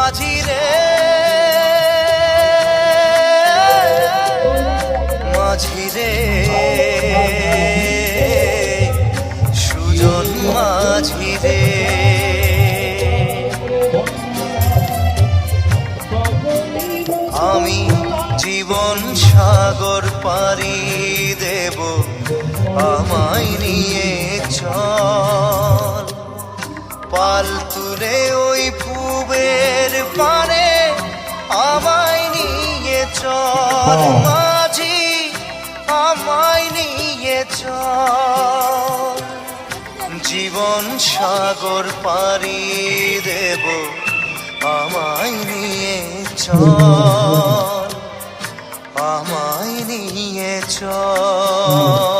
মাঝি রে মাঝি রে সুজন মাঝি রে আমি জীবন সাগর পাড়ি দেব আমায় নিয়ে চল পাল তুলে ওই পুবের পারে আমায় নিয়ে চল মাঝি আমায় নিয়ে চল জীবন সাগর পাড়ি দেব আমায় নিয়ে চল আমায় নিয়ে চল